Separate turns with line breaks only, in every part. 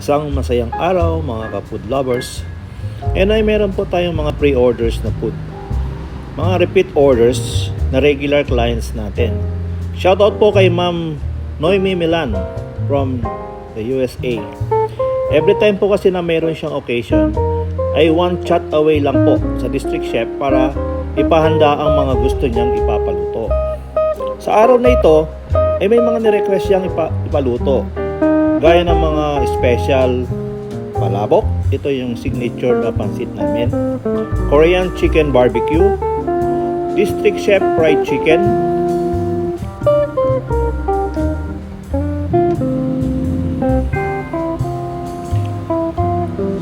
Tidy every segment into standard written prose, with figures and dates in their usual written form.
Isang masayang araw mga ka-food lovers. And ay meron po tayong mga pre-orders na food. Mga repeat orders na regular clients natin. Shoutout po kay Ma'am Noemi Milan from the USA. Every time po kasi na meron siyang occasion, ay one chat away lang po sa district chef para ipahanda ang mga gusto niyang ipapaluto. Sa araw na ito, ay may mga nirequest siyang ipaluto. Gaya ng mga special palabok, ito yung signature na pansit namin. Korean chicken barbecue, district chef fried chicken,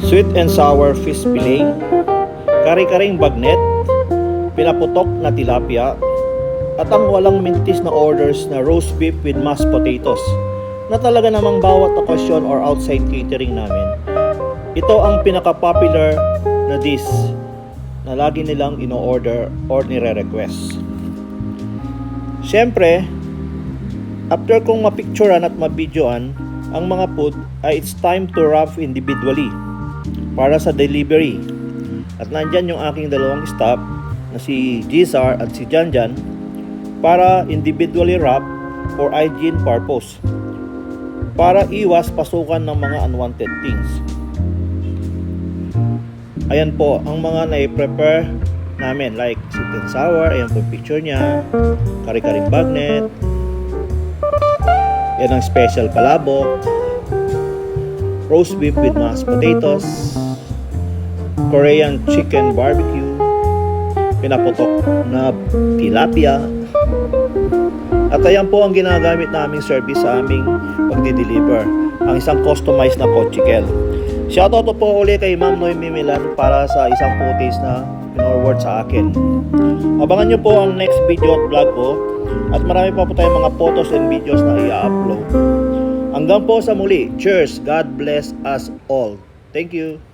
sweet and sour fish fillet, kare-karing bagnet, pinaputok na tilapia, at ang walang mintis na orders na roast beef with mashed potatoes na talaga namang bawat okasyon or outside catering namin. Ito ang pinaka-popular na dish na lagi nilang ino-order or nire-request. Siyempre, after kong mapicturean at mabidyoan ang mga food, ay it's time to wrap individually para sa delivery. At nandyan yung aking dalawang staff na si Gizar at si Janjan para individually wrap for hygiene purpose, para iwas pasukan ng mga unwanted things. Ayan po ang mga na-prepare namin, like sweet and sour, ayan po picture niya, kare-karing bagnet, yan ang special palabok, roast beef with mashed potatoes, Korean chicken barbecue, pinaputok na tilapia. At ayan po ang ginagamit naming service sa aming pagdi-deliver, ang isang customized na kochikel. Shoutout po ulit kay Ma'am Noemi Milan para sa isang footage na pinorward sa akin. Abangan nyo po ang next video at vlog ko, at marami pa po tayong mga photos and videos na i-upload. Hanggang po sa muli. Cheers! God bless us all. Thank you!